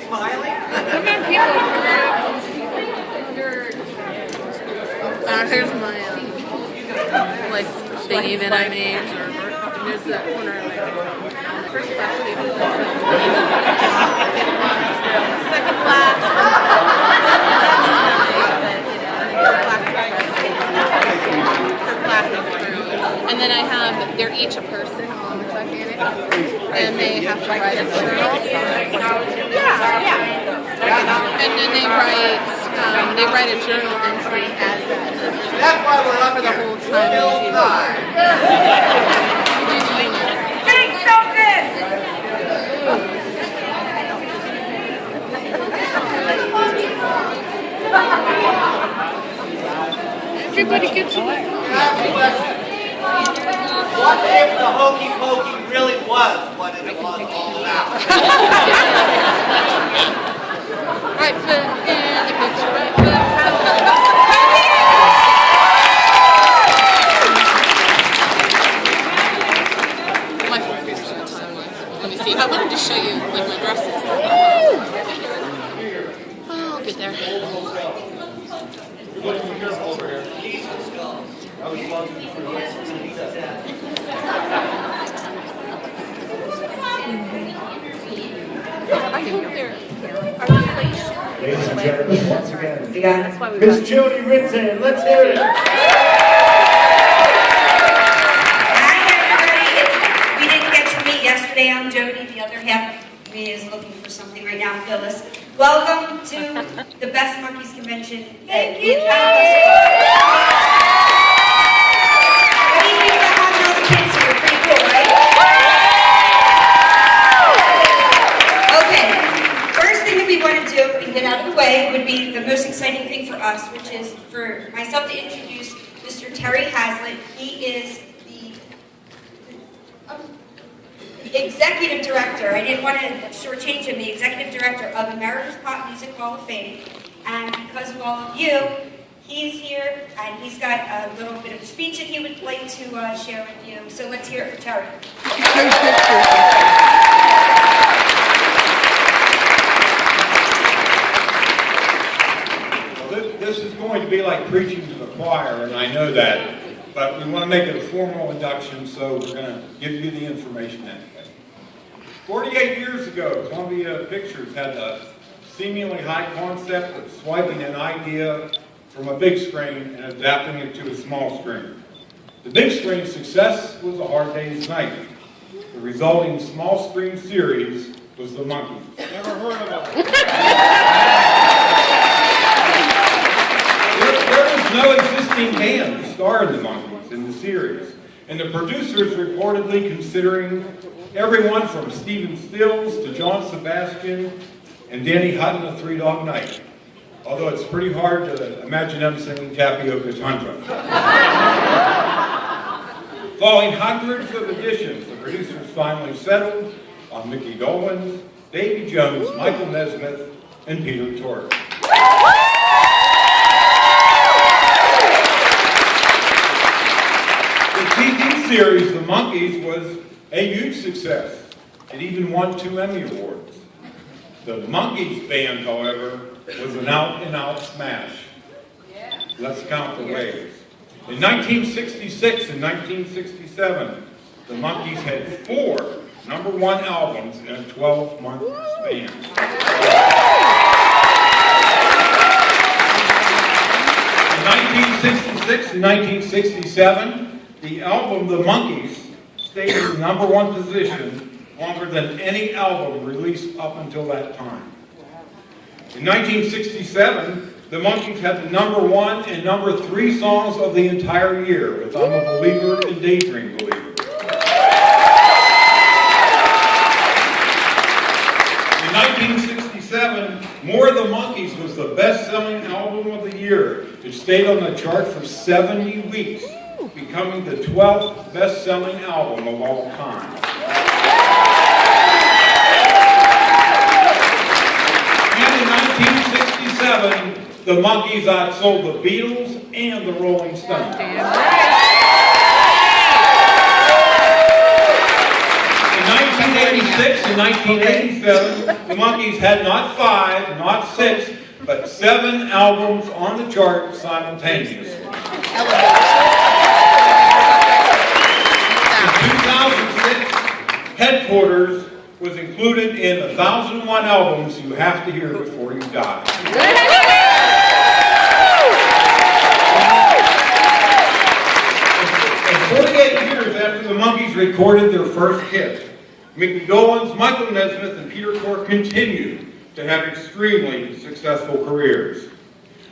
smiling? Sometimes people here's my like thingy that I made. There's that corner of it. First class people. Second class. And then I have, they're each a person on the Titanic, and they have to write a journal. And then they write a journal entry as that. That's why we're up for the here. whole time. Thanks, so good. Everybody gets away. What if the hokey pokey really was what it was all about? Right foot in the picture, right foot out. My fingers are timeline. Let me see. Let me just show you like my dresses. I'll get there. Ladies and gentlemen, once again, Miss Jody Ritson, let's hear it. Hi, everybody. We didn't get to meet yesterday. I'm Jody. The other half of me is looking for something right now. Phyllis. Welcome to the best Monkees convention that we've had thus far. What do you think about having all the kids here? Pretty cool, right? Okay. First thing that we want to do and get out of the way would be the most exciting thing for us, which is for myself to introduce Mr. Terry Hazlitt. He is the executive director. I didn't want to shortchange him. The executive director of America's Pop Music Hall of Fame. And because of all of you, he's here and he's got a little bit of a speech that he would like to share with you. So let's hear it for Terry. This is going to be like preaching to the choir, and I know that, but we want to make it a formal induction, so we're going to give you the information anyway. 48 years ago, Columbia Pictures had the seemingly high concept of swiping an idea from a big screen and adapting it to a small screen. The big screen success was A Hard Day's Night. The resulting small screen series was The Monkees. Never heard of them. There was no existing band to star in The Monkees in the series, and the producers reportedly considering everyone from Stephen Stills to John Sebastian and Danny Hutton of Three Dog Night. Although it's pretty hard to imagine them singing Tapioca Tundra. Following hundreds of auditions, the producers finally settled on Mickey Dolenz, Davy Jones, Michael Nesmith, and Peter Tork. The TV series, The Monkees, was a huge success. It even won 2 Emmy Awards. The Monkees band, however, was an out-and-out smash. Let's count the waves. In 1966 and 1967, the Monkees had 4 #1 albums in a 12-month span. In 1966 and 1967, the album The Monkees stayed in the #1 position longer than any album released up until that time. In 1967, the Monkees had the #1 and #3 songs of the entire year with I'm a Believer and Daydream Believer. In 1967, More of the Monkees was the best-selling album of the year. It stayed on the chart for 70 weeks, becoming the 12th best-selling album of all time. And in 1967, the Monkees outsold the Beatles and the Rolling Stones. In 1986, 1976 and 1987, the Monkees had not 5, not 6, but 7 albums on the chart simultaneously. In 2006, Headquarters was included in 1,001 albums you have to hear before you die. And 48 years after the Monkees recorded their first hit, Mickey Dolenz, Michael Nesmith, and Peter Tork continued to have extremely successful careers.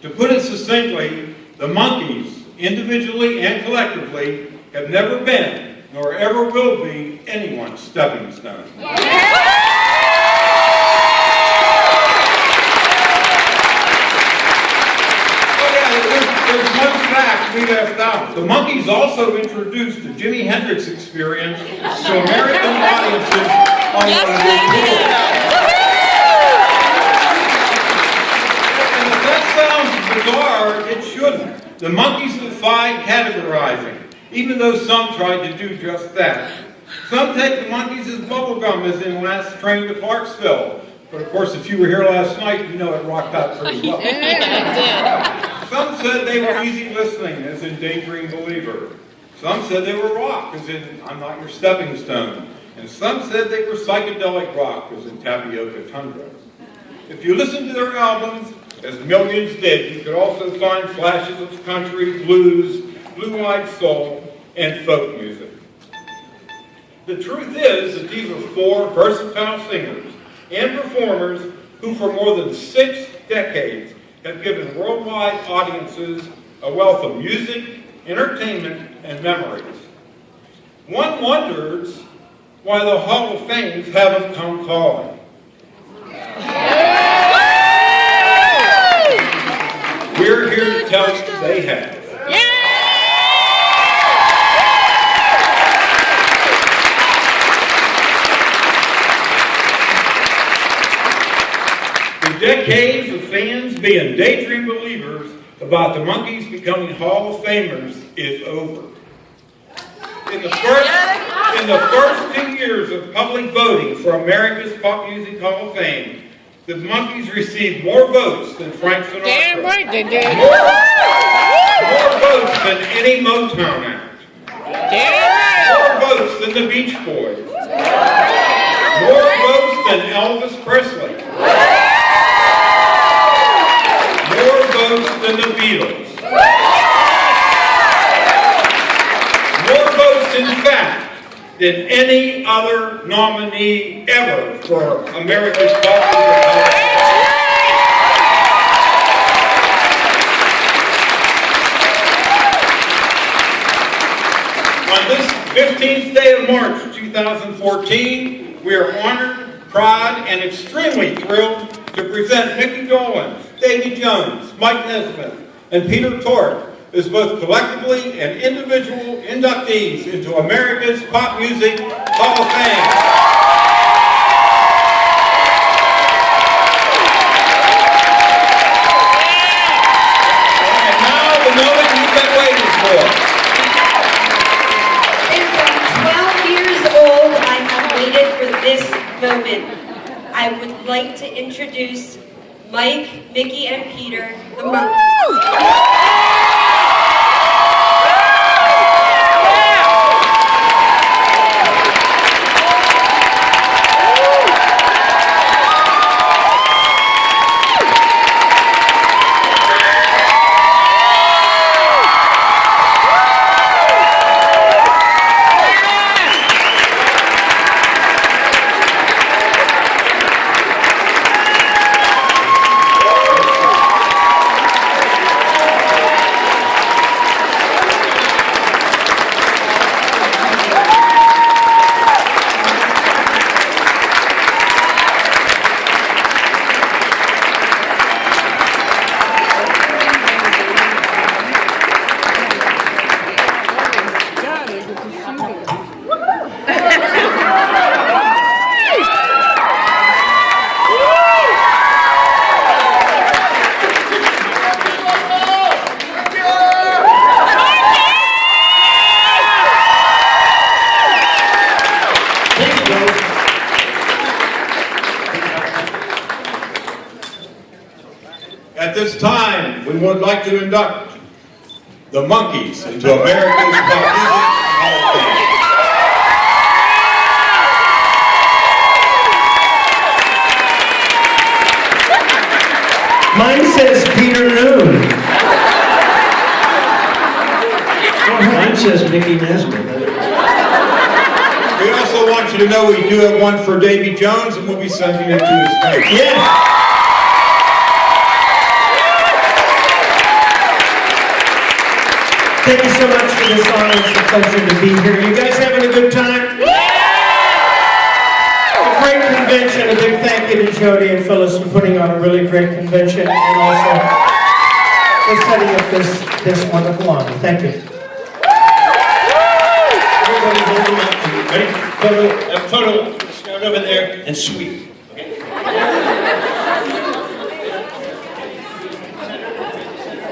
To put it succinctly, the Monkees, individually and collectively, have never been, nor ever will be, anyone's stepping stone. Oh yeah, there's one fact we left out. The Monkees also introduced the Jimi Hendrix Experience to American audiences on one of their tours. And if that sounds bizarre, it shouldn't. The Monkees defied categorizing, even though some tried to do just that. Some take the Monkees as bubblegum, as in Last Train to Clarksville. But of course, if you were here last night, you know it rocked out pretty well. Some said they were easy listening, as in Daydream Believer. Some said they were rock, as in I'm Not Your Stepping Stone. And some said they were psychedelic rock, as in Tapioca Tundra. If you listen to their albums, as millions did, you could also find flashes of country, blues, blue-eyed soul, and folk music. The truth is that these are 4 versatile singers and performers who for more than 6 decades have given worldwide audiences a wealth of music, entertainment, and memories. One wonders why the Hall of Fames haven't come calling. We're here to tell you they have. Decades of fans being daydream believers about the Monkees becoming Hall of Famers is over. In the first 2 years of public voting for America's Pop Music Hall of Fame, the Monkees received more votes than Frank Sinatra. Damn right they did. More votes than any Motown act. Damn right. More votes than the Beach Boys. More votes than Elvis Presley. More votes than the Beatles. More votes, in fact, than any other nominee ever for America's Pop Music Hall of Fame. On this 15th day of March 2014, we are honored, proud, and extremely thrilled to present Mickey Dolenz, Davy Jones, Mike Nesmith, and Peter Tork as both collectively and individual inductees into America's Pop Music Hall of Fame. And now the moment you've been waiting for. Since I'm 12 years old, I have waited for this moment. I would like to introduce Mike, Mickey, and Peter, the Monkees. At this time, we would like to induct the Monkees into America's Pop Music Hall of Fame. Mine says Peter Noon. Mine says Mickey Nesbitt. We also want you to know we do have one for Davy Jones, and we'll be sending it to his face. Yeah. Thank you so much for this honor. It's a pleasure to be here. You guys having a good time? A great convention. A big thank you to Jody and Phyllis for putting on a really great convention and also for setting up this wonderful honor. Thank you. Everybody hold them up. Ready? Photo, stand over there and sweep.